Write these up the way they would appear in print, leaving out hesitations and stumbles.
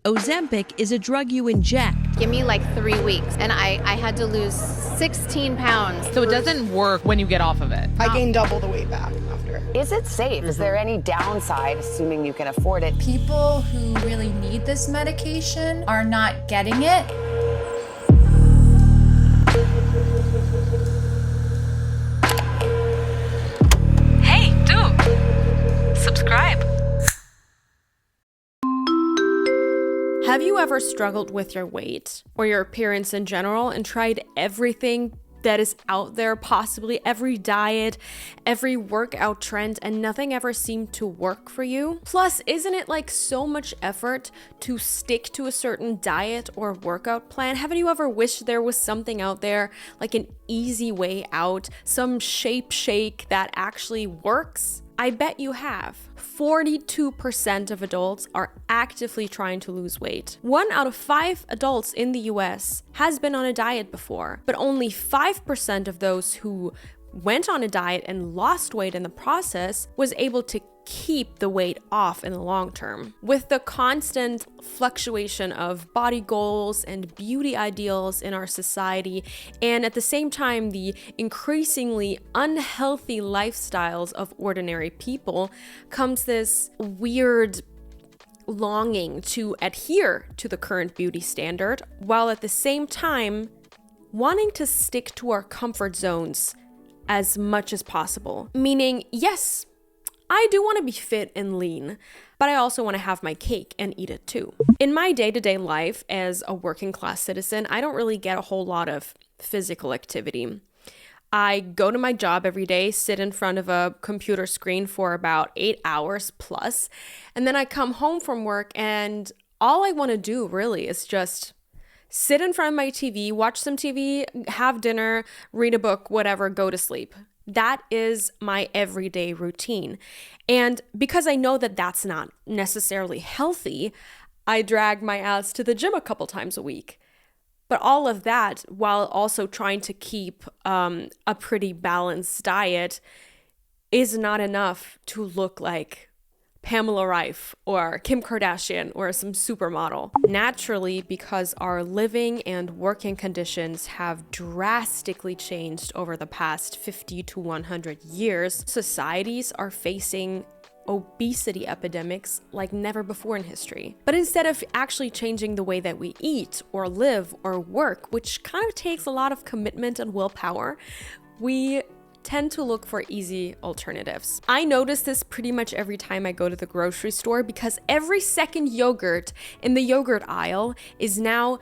Ozempic is a drug you inject. Give me like 3 weeks, and I had to lose 16 pounds. So it doesn't work when you get off of it. I gained double the weight back after. Is it safe? Is there any downside, assuming you can afford it? People who really need this medication are not getting it. Hey, dude! Subscribe. Have you ever struggled with your weight or your appearance in general and tried everything that is out there, possibly every diet, every workout trend, and nothing ever seemed to work for you? Plus, isn't it like so much effort to stick to a certain diet or workout plan? Haven't you ever wished there was something out there, like an easy way out, some shape shake that actually works? I bet you have. 42% of adults are actively trying to lose weight. 1 out of 5 adults in the US has been on a diet before, but only 5% of those who went on a diet and lost weight in the process was able to keep the weight off in the long term. With the constant fluctuation of body goals and beauty ideals in our society, and at the same time the increasingly unhealthy lifestyles of ordinary people, comes this weird longing to adhere to the current beauty standard, while at the same time wanting to stick to our comfort zones as much as possible. Meaning, yes, I do want to be fit and lean, but I also want to have my cake and eat it too. In my day-to-day life as a working class citizen, I don't really get a whole lot of physical activity. I go to my job every day, sit in front of a computer screen for about 8 hours plus, and then I come home from work and all I want to do really is just sit in front of my TV, watch some TV, have dinner, read a book, whatever, go to sleep. That is my everyday routine. And because I know that that's not necessarily healthy, I drag my ass to the gym a couple times a week. But all of that while also trying to keep a pretty balanced diet is not enough to look like Pamela Reif or Kim Kardashian or some supermodel. Naturally, because our living and working conditions have drastically changed over the past 50 to 100 years, societies are facing obesity epidemics like never before in history. But instead of actually changing the way that we eat or live or work, which kind of takes a lot of commitment and willpower, we tend to look for easy alternatives. I notice this pretty much every time I go to the grocery store because every second yogurt in the yogurt aisle is now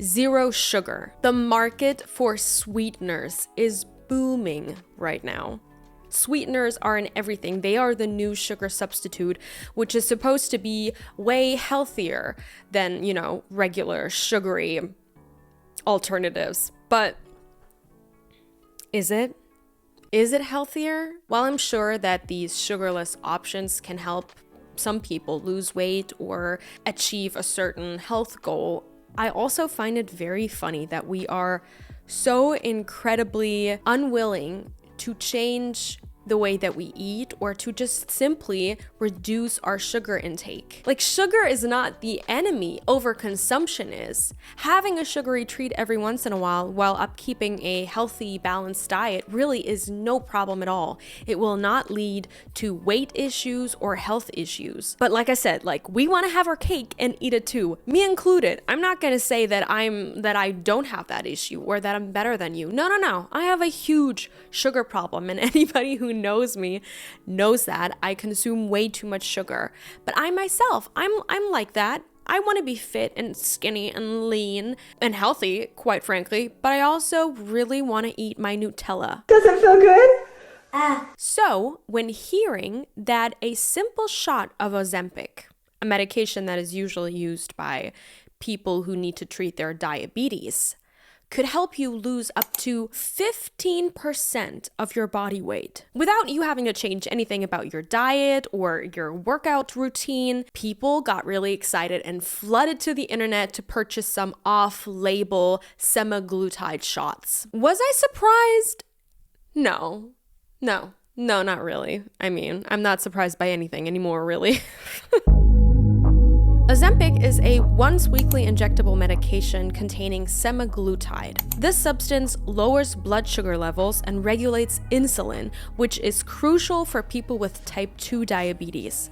0 sugar. The market for sweeteners is booming right now. Sweeteners are in everything. They are the new sugar substitute, which is supposed to be way healthier than, regular sugary alternatives. But is it? Is it healthier? While I'm sure that these sugarless options can help some people lose weight or achieve a certain health goal, I also find it very funny that we are so incredibly unwilling to change the way that we eat or to just simply reduce our sugar intake. Like, sugar is not the enemy, overconsumption is. Having a sugary treat every once in a while upkeeping a healthy, balanced diet really is no problem at all. It will not lead to weight issues or health issues. But like I said, we want to have our cake and eat it too, me included. I'm not going to say that I don't have that issue or that I'm better than you. No. I have a huge sugar problem, and anybody who knows me knows that I consume way too much sugar. But I myself, I'm like that. I want to be fit and skinny and lean and healthy, quite frankly, but I also really want to eat my Nutella. Does it feel good? So, when hearing that a simple shot of Ozempic, a medication that is usually used by people who need to treat their diabetes, could help you lose up to 15% of your body weight without you having to change anything about your diet or your workout routine, people got really excited and flooded to the internet to purchase some off-label semaglutide shots. Was I surprised? No, not really. I mean, I'm not surprised by anything anymore, really. Ozempic is a once-weekly injectable medication containing semaglutide. This substance lowers blood sugar levels and regulates insulin, which is crucial for people with type 2 diabetes.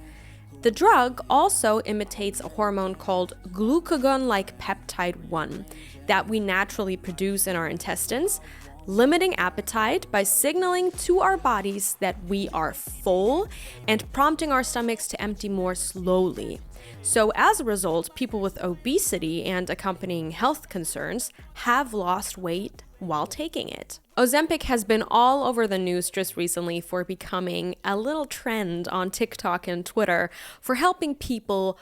The drug also imitates a hormone called glucagon-like peptide 1 that we naturally produce in our intestines, limiting appetite by signaling to our bodies that we are full and prompting our stomachs to empty more slowly. So as a result, people with obesity and accompanying health concerns have lost weight while taking it. Ozempic has been all over the news just recently for becoming a little trend on TikTok and Twitter for helping people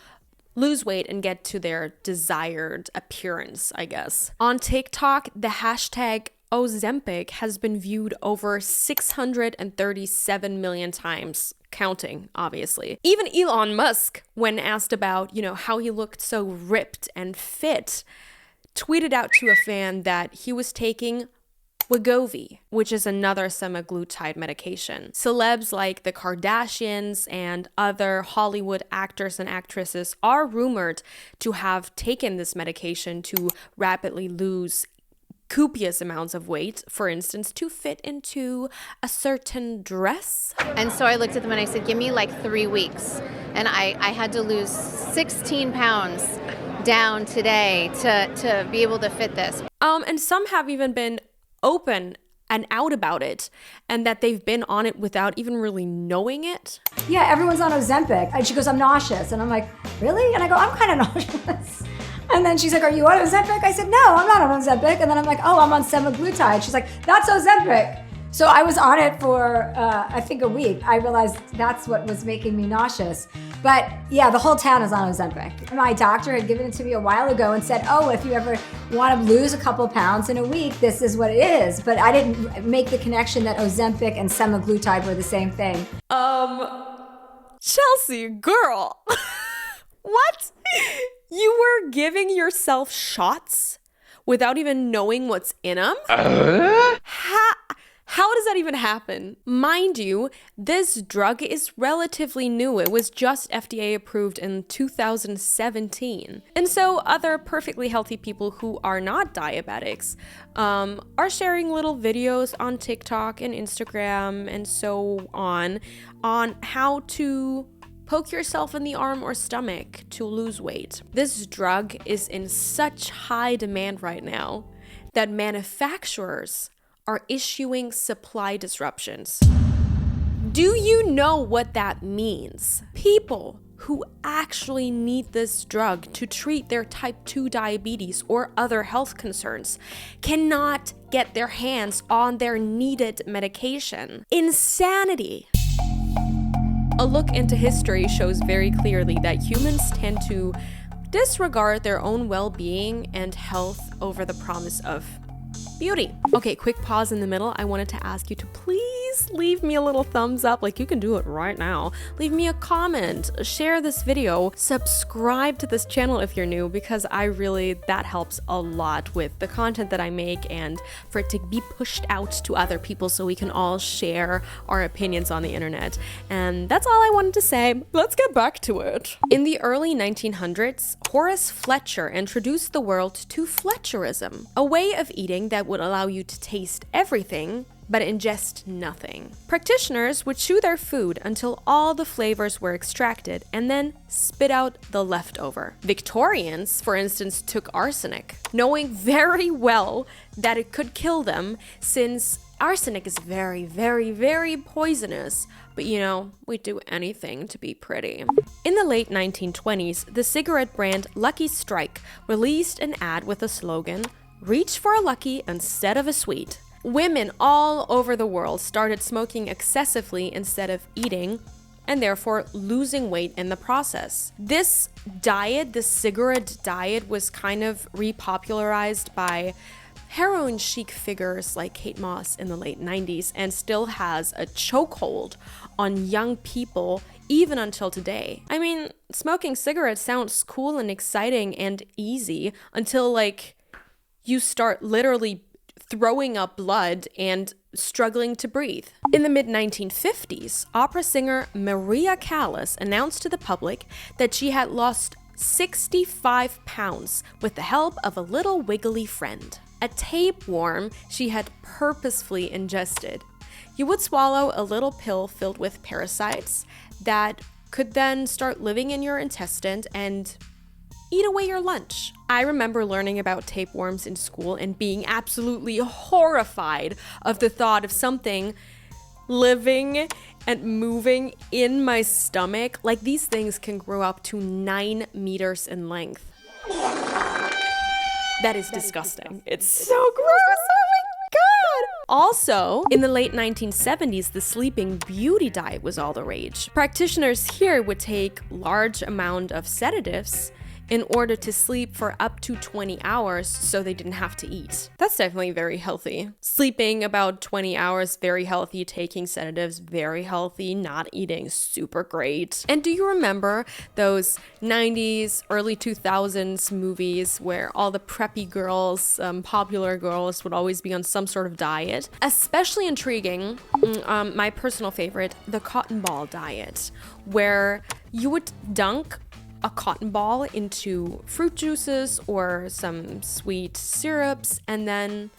lose weight and get to their desired appearance, I guess. On TikTok, the hashtag Ozempic has been viewed over 637 million times, counting, obviously. Even Elon Musk, when asked about, how he looked so ripped and fit, tweeted out to a fan that he was taking Wegovy, which is another semaglutide medication. Celebs like the Kardashians and other Hollywood actors and actresses are rumored to have taken this medication to rapidly lose copious amounts of weight, for instance, to fit into a certain dress. And so I looked at them and I said, give me like 3 weeks. And I had to lose 16 pounds down today to be able to fit this. And some have even been open and out about it, and that they've been on it without even really knowing it. Yeah, everyone's on Ozempic. And she goes, I'm nauseous. And I'm like, really? And I go, I'm kind of nauseous. And then she's like, are you on Ozempic? I said, no, I'm not on Ozempic. And then I'm like, oh, I'm on semaglutide. She's like, that's Ozempic. So I was on it for, I think, a week. I realized that's what was making me nauseous. But yeah, the whole town is on Ozempic. My doctor had given it to me a while ago and said, oh, if you ever want to lose a couple pounds in a week, this is what it is. But I didn't make the connection that Ozempic and semaglutide were the same thing. Chelsea, girl. What? You were giving yourself shots without even knowing what's in them? How does that even happen? Mind you, this drug is relatively new. It was just FDA approved in 2017. And so other perfectly healthy people who are not diabetics are sharing little videos on TikTok and Instagram and so on how to poke yourself in the arm or stomach to lose weight. This drug is in such high demand right now that manufacturers are issuing supply disruptions. Do you know what that means? People who actually need this drug to treat their type 2 diabetes or other health concerns cannot get their hands on their needed medication. Insanity! A look into history shows very clearly that humans tend to disregard their own well-being and health over the promise of beauty. Okay, quick pause in the middle. I wanted to ask you to please leave me a little thumbs up, like you can do it right now. Leave me a comment, share this video, subscribe to this channel if you're new, because that helps a lot with the content that I make and for it to be pushed out to other people so we can all share our opinions on the internet. And that's all I wanted to say. Let's get back to it. In the early 1900s, Horace Fletcher introduced the world to Fletcherism, a way of eating that would allow you to taste everything but ingest nothing. Practitioners would chew their food until all the flavors were extracted and then spit out the leftover. Victorians, for instance, took arsenic, knowing very well that it could kill them since arsenic is very, very, very poisonous. But we'd do anything to be pretty. In the late 1920s, the cigarette brand Lucky Strike released an ad with the slogan, "Reach for a Lucky instead of a sweet." Women all over the world started smoking excessively instead of eating, and therefore losing weight in the process. This diet, this cigarette diet, was kind of repopularized by heroin chic figures like Kate Moss in the late 90s and still has a chokehold on young people even until today. I mean, smoking cigarettes sounds cool and exciting and easy until you start literally throwing up blood and struggling to breathe. In the mid-1950s, opera singer Maria Callas announced to the public that she had lost 65 pounds with the help of a little wiggly friend, a tapeworm she had purposefully ingested. You would swallow a little pill filled with parasites that could then start living in your intestine and eat away your lunch. I remember learning about tapeworms in school and being absolutely horrified of the thought of something living and moving in my stomach. Like, these things can grow up to 9 meters in length. That is disgusting. It's so gross. Oh my God. Also, in the late 1970s, the Sleeping Beauty diet was all the rage. Practitioners here would take large amount of sedatives in order to sleep for up to 20 hours so they didn't have to eat. That's definitely very healthy. Sleeping about 20 hours, very healthy. Taking sedatives, very healthy. Not eating, super great. And do you remember those 90s, early 2000s movies where all the preppy girls, popular girls, would always be on some sort of diet? Especially intriguing, my personal favorite, the cotton ball diet, where you would dunk a cotton ball into fruit juices or some sweet syrups and then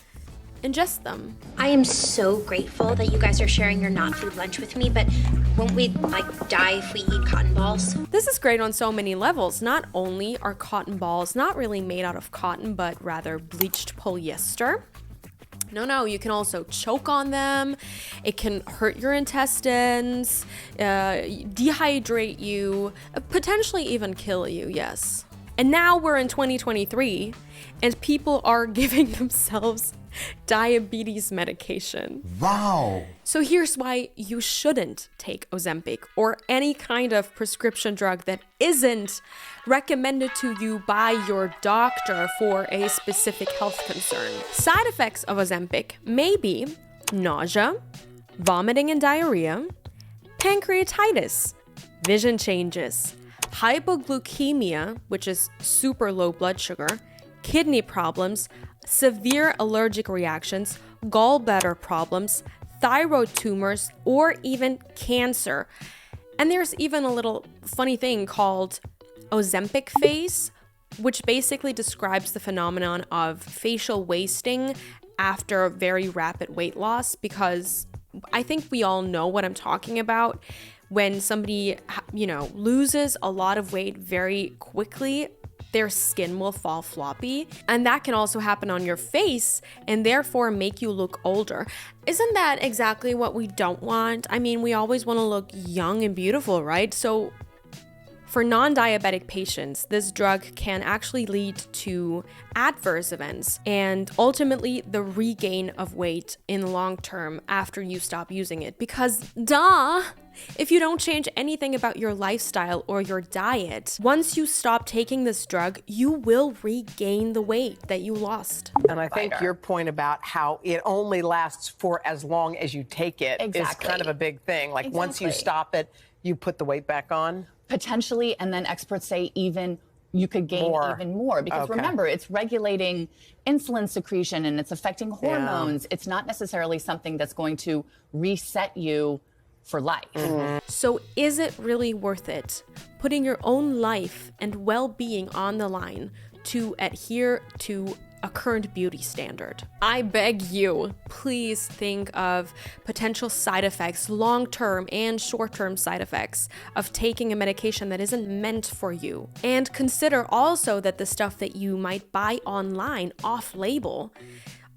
ingest them. I am so grateful that you guys are sharing your not food lunch with me, but won't we die if we eat cotton balls? This is great on so many levels. Not only are cotton balls not really made out of cotton, but rather bleached polyester. No, you can also choke on them. It can hurt your intestines, dehydrate you, potentially even kill you, yes. And now we're in 2023 and people are giving themselves diabetes medication. Wow. So here's why you shouldn't take Ozempic or any kind of prescription drug that isn't recommended to you by your doctor for a specific health concern. Side effects of Ozempic may be nausea, vomiting and diarrhea, pancreatitis, vision changes, hypoglycemia, which is super low blood sugar, kidney problems, severe allergic reactions, gallbladder problems, thyroid tumors, or even cancer. And there's even a little funny thing called Ozempic face, which basically describes the phenomenon of facial wasting after very rapid weight loss, because I think we all know what I'm talking about. When somebody, loses a lot of weight very quickly, their skin will fall floppy, and that can also happen on your face and therefore make you look older. Isn't that exactly what we don't want? I mean, we always want to look young and beautiful, right? So for non-diabetic patients, this drug can actually lead to adverse events and ultimately the regain of weight in the long term after you stop using it. Because if you don't change anything about your lifestyle or your diet, once you stop taking this drug, you will regain the weight that you lost. And I think your point about how it only lasts for as long as you take it is kind of a big thing. Like once you stop it, you put the weight back on. Potentially, and then experts say even you could gain even more because remember, it's regulating insulin secretion and it's affecting hormones. It's not necessarily something that's going to reset you for life. So is it really worth it, putting your own life and well-being on the line to adhere to a current beauty standard? I beg you, please think of potential side effects, long-term and short-term side effects of taking a medication that isn't meant for you. And consider also that the stuff that you might buy online off-label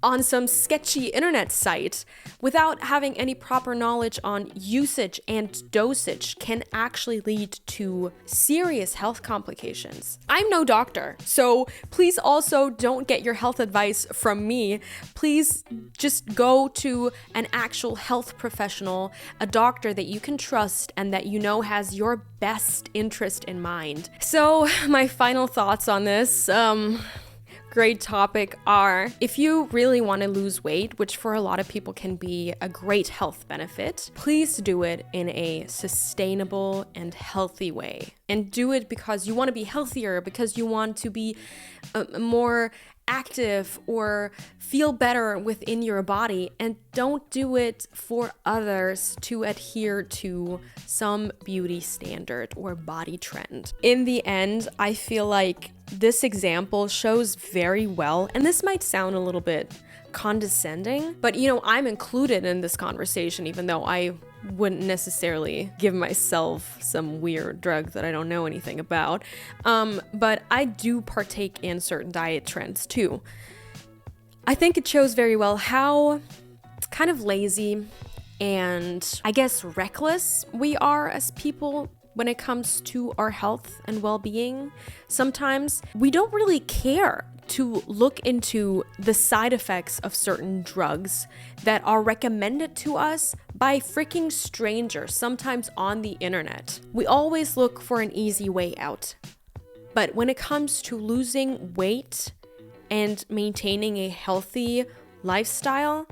on some sketchy internet site without having any proper knowledge on usage and dosage can actually lead to serious health complications. I'm no doctor, so please also don't get your health advice from me. Please just go to an actual health professional, a doctor that you can trust and that you know has your best interest in mind. So my final thoughts on this, great topic are, if you really want to lose weight, which for a lot of people can be a great health benefit, please do it in a sustainable and healthy way. And do it because you want to be healthier, because you want to be more active or feel better within your body, and don't do it for others to adhere to some beauty standard or body trend. In the end, I feel like this example shows very well, and this might sound a little bit condescending, but you know, I'm included in this conversation, even though I wouldn't necessarily give myself some weird drug that I don't know anything about. But I do partake in certain diet trends too. I think it shows very well how kind of lazy and I guess reckless we are as people when it comes to our health and well-being. Sometimes we don't really care to look into the side effects of certain drugs that are recommended to us by freaking strangers, sometimes on the internet. We always look for an easy way out. But when it comes to losing weight and maintaining a healthy lifestyle,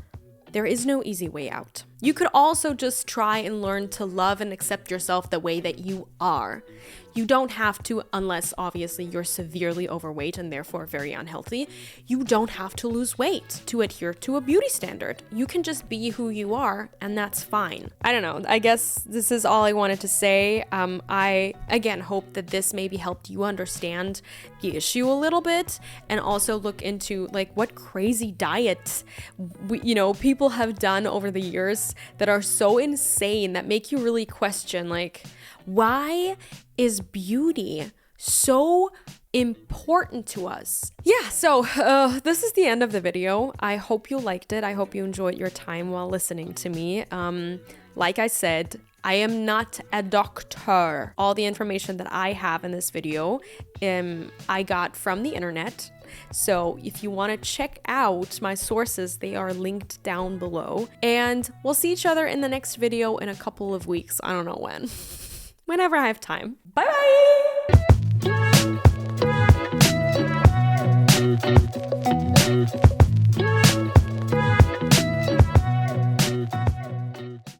there is no easy way out. You could also just try and learn to love and accept yourself the way that you are. You don't have to, unless obviously you're severely overweight and therefore very unhealthy, you don't have to lose weight to adhere to a beauty standard. You can just be who you are, and that's fine. I don't know, I guess this is all I wanted to say. I, again, hope that this maybe helped you understand the issue a little bit, and also look into like what crazy diets people have done over the years that are so insane that make you really question, like, why is beauty so important to us? Yeah, so this is the end of the video. I hope you liked it. I hope you enjoyed your time while listening to me. Like I said, I am not a doctor. All the information that I have in this video, I got from the internet. So if you want to check out my sources, they are linked down below. And we'll see each other in the next video in a couple of weeks. I don't know when. Whenever I have time. Bye-bye!